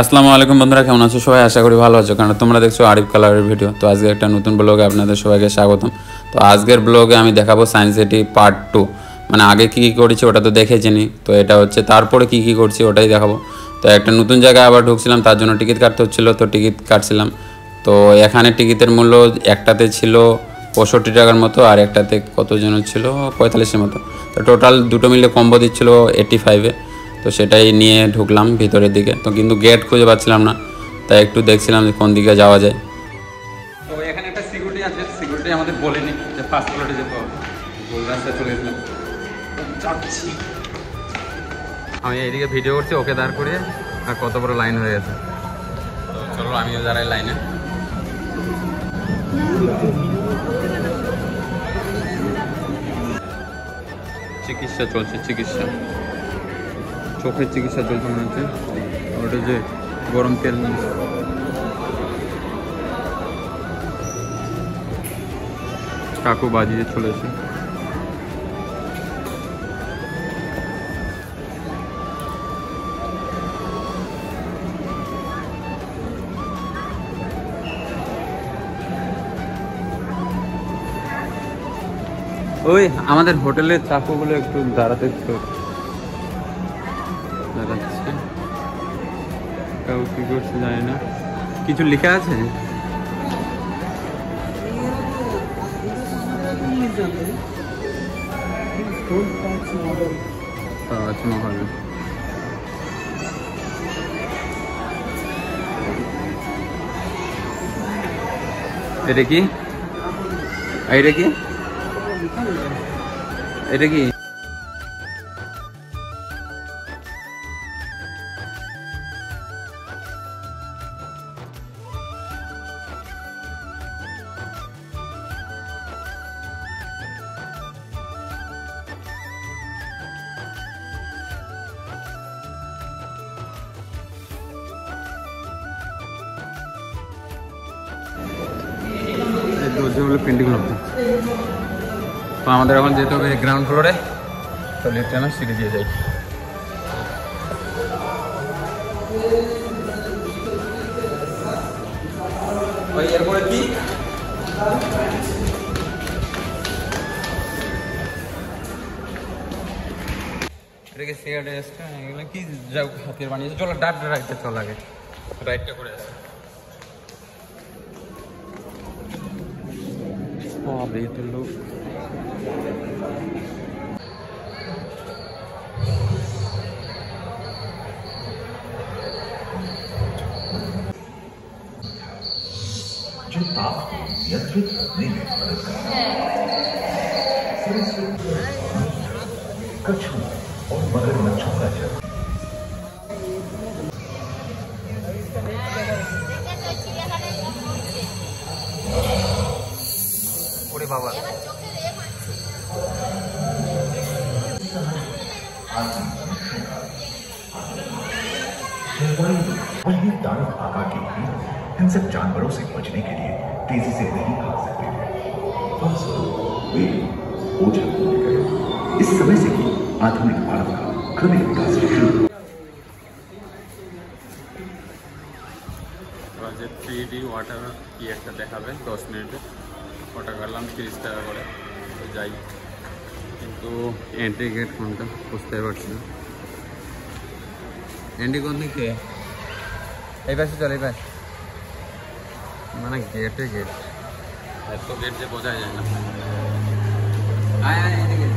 আসসালামু আলাইকুম বন্ধুরা, কেমন আছো সবাই? আশা করি ভালো আছো, কারণ তোমরা দেখছো আরিফ কালারের ভিডিও। তো আজকে একটা নতুন ব্লগে আপনাদের সবাইকে স্বাগতম। তো আজকের ব্লগে আমি দেখাবো সায়েন্স সিটি পার্ট 2। মানে আগে কী কী করেছি ওটা তো দেখেছিনি, তো এটা হচ্ছে তারপরে কী কী করছি ওটাই দেখাবো। তো একটা নতুন জায়গায় আবার ঢুকছিলাম, তার জন্য টিকিট কাটতে হচ্ছিলো, তো টিকিট কাটছিলাম। তো এখানে টিকিটের মূল্য একটাতে ছিল 65 টাকার মতো, আর একটাতে কত যেন ছিল 45-এর মতো। তো টোটাল দুটো মিলে কম্বো দিচ্ছিল 85-এ। তো সেটাই নিয়ে ঢুকলাম ভিতরের দিকে, তো কিন্তু গেট খুঁজে পাচ্ছিলাম না, তাই একটু দেখছিলাম যে কোন দিকে যাওয়া যায়। তো এখানে একটা সিকিউরিটি আছে, সিকিউরিটি আমাদের বলেনি যে ফার্স্ট ফ্লোরে যেতে হবে, ভুল রাস্তায় চলে গেছিলাম, যাচ্ছি। আমি এইদিকে ভিডিও করছি, ওকে দাঁড় করিয়ে, আর কত বড় লাইন হয়ে গেছে। তো চলো আমিও দাঁড়াই লাইনে। চিকিৎসা চলছে, চিকিৎসা, চোখের চিকিৎসা চলছে মনে হচ্ছে। ওটা যে গরম তেল কাকু বাজিয়ে চলেছে। ওই আমাদের হোটেলের চাকুগুলো একটু দাঁড়াতে দাঁড়াচ্ছে, কেউ কি করছে জানি না। কিছু লেখা আছে, তাজমহল। এটা কি, এটা কি, এটা কি? দরজাগুলো পেন্টিং হতো। তো আমাদের এখন যেতে হবে গ্রাউন্ড ফ্লোরে, তো লিফটে আমরা সিঁড়ি দিয়ে যাই। এরপরে কি এটাকে সিগারেট এগুলো কি যাও হাতের বানিয়েছে। চলো ডাক্তার রাইটটা চল, আগে রাইটটা করে আসে। ये तो लोग जो ताप को नियंत्रित करने में मदद करता है। कछुआ और मगरमच्छों का जन्म। बाबा वही दानव आकार के कीड़े हिंसक जानवरों से बचने के लिए तेजी से नहीं भाग सकते थे। वे ओझल होने गए। इस समय से ही आधुनिक मानव का क्रमिक विकास शुरू। 3D ওয়াটার কি একটা দেখাবে 10 মিনিটে, ওটা করলাম 30 টাকা করে। তো যাই, কিন্তু এন্ট্রি গেট কোনটা বুঝতে পারছি না। এন্ট্রি কোন দিকে? এই পাশে চল, এই পাশে, মানে গেটে গেট, এত গেট যে বোঝা যায় না। আয় আয় এদিকে।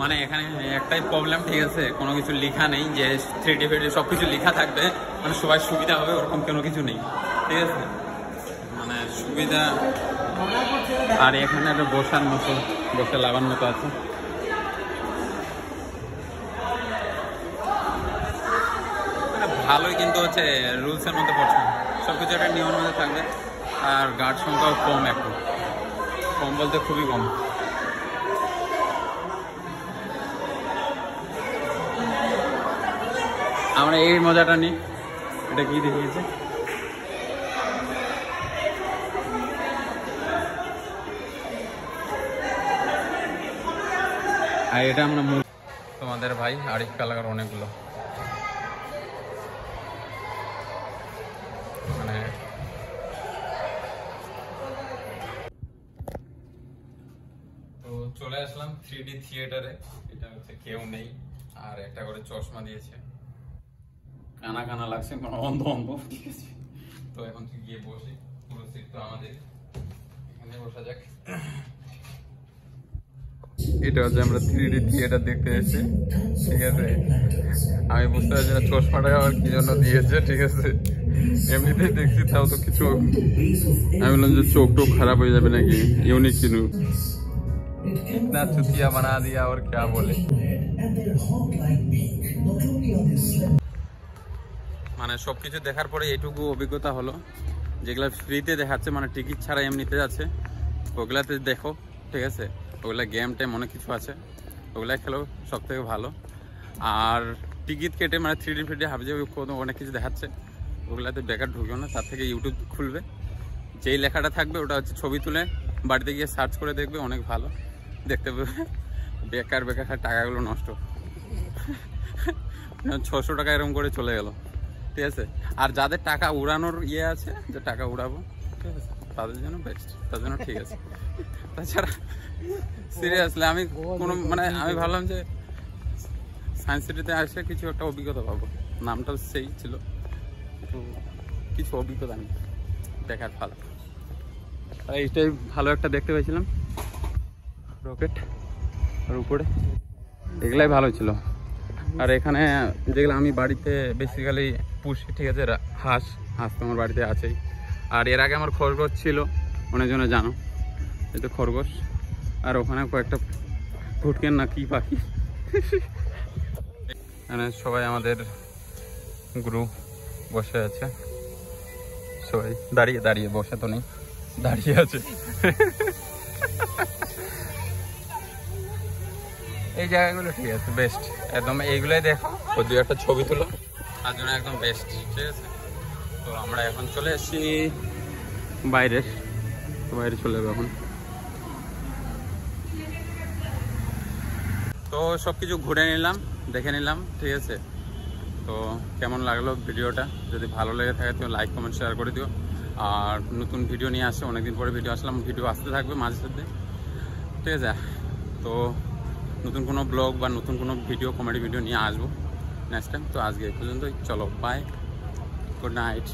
মানে এখানে একটাই প্রবলেম, ঠিক আছে, কোনো কিছু লেখা নেই যে 3D সব কিছু লেখা থাকবে, মানে সবাই সুবিধা হবে ওরকম কোনো কিছু নেই, ঠিক আছে, মানে সুবিধা। আর এখানে একটা বসার মতো, বসে লাগার মতো আছে। মানে ভালোই, কিন্তু হচ্ছে রুলসের মধ্যে পড়ছে, সব কিছু একটা নিয়মের মধ্যে থাকবে। আর গার্ড সংখ্যাও কম, একটু কম বলতে খুবই কম। আমরা এই মজাটা নিই। এটা কি দেখিয়েছে? আর এটা আমরা তোমাদের ভাই আরিফ কালার অনেকগুলো মানে তো চলে আসলাম 3D থিয়েটারে। এটা হচ্ছে কেউ নেই আর একটা করে চশমা দিয়েছে, কানা কানা লাগছে, অন্ধ অন্ধ, ঠিক আছে। তো এখন গিয়ে বসি, পুরো সিট তো আমাদের, এখানে বসা যাক। এটা হচ্ছে আমরা 3D থিয়েটার দেখতে এসেছি, ঠিক আছে। আমি বুঝতে পারছি না চশমাটা আবার কি জন্য দিয়েছে, ঠিক আছে। এমনিতেই দেখছি, তাও তো কিছু, আমি বললাম যে চোখ টোক খারাপ হয়ে যাবে নাকি, ইউনিক কিনু ইতনা চুতিয়া বানা দিয়া আর क्या বলে। মানে সবকিছু দেখার পরে এইটুকু অভিজ্ঞতা হলো, যেগুলা ফ্রিতে দেখাচ্ছে মানে টিকিট ছাড়া এমনিতে আছে, ওগুলাতে দেখো, ঠিক আছে। ওগুলা গেম টাইম অনেক কিছু আছে, ওগুলা খেলো সব থেকে ভালো। আর টিকিট কেটে মানে 3D ফ্রিডি হাবজে অনেক কিছু দেখাচ্ছে, ওগুলাতে বেকার ঢুকেও না। তার থেকে ইউটিউব খুলবে, যেই লেখাটা থাকবে ওটা হচ্ছে ছবি তুলে বাড়িতে গিয়ে সার্চ করে দেখবে, অনেক ভালো দেখতে পাবে। বেকার বেকার টাকাগুলো নষ্ট, 600 টাকা এরকম করে চলে গেল, ঠিক আছে। আর যাদের টাকা উড়ানোর ইয়ে আছে, যে টাকা উড়াবো, ঠিক আছে, তাদের জন্য বেস্ট, তাদের জন্য ঠিক আছে। তাছাড়া সিরিয়াসলি আমি কোনো মানে আমি ভাবলাম যে সায়েন্স সিটিতে আসে কিছু একটা অভিজ্ঞতা পাবো, নামটাও সেই ছিল, তো কিছু অভিজ্ঞতা নেই, দেখার ভালো। আর এইটাই ভালো একটা দেখতে পেয়েছিলাম, রকেট আর উপরে, এগুলাই ভালো ছিল। আর এখানে যেগুলো আমি বাড়িতে বেসিক্যালি পুষি, ঠিক আছে, হাঁস তো আমার বাড়িতে আছেই। আর এর আগে আমার খরগোশ ছিল, অনেকজনে জানো, এই তো খরগোশ। আর ওখানে কয়েকটা ভুটকেন না কি পাখি। এখানে সবাই আমাদের গ্রুপ বসে আছে, সবাই দাঁড়িয়ে দাঁড়িয়ে, বসে তো নেই, দাঁড়িয়ে আছে। এই জায়গাগুলো ঠিক আছে, বেস্ট একদম। এইগুলাই দেখো, ও দু একটা ছবি তুলো, তার জন্য একদম বেস্ট, ঠিক আছে। তো আমরা এখন চলে এসেছি বাইরে চলে যাবো এখন। তো সব কিছু ঘুরে নিলাম, দেখে নিলাম, ঠিক আছে। তো কেমন লাগলো ভিডিওটা, যদি ভালো লেগে থাকে তো লাইক কমেন্ট শেয়ার করে দিও। আর নতুন ভিডিও নিয়ে আসছে, অনেকদিন পরে ভিডিও আসলাম, ভিডিও আসতে থাকবে মাঝে সাথে, ঠিক আছে। তো নতুন কোনো ব্লগ বা নতুন কোনো ভিডিও, কমেডি ভিডিও নিয়ে আসবো নেক্সট টাইম। তো আজকে এই পর্যন্তই, চলো বাই, গুড নাইট।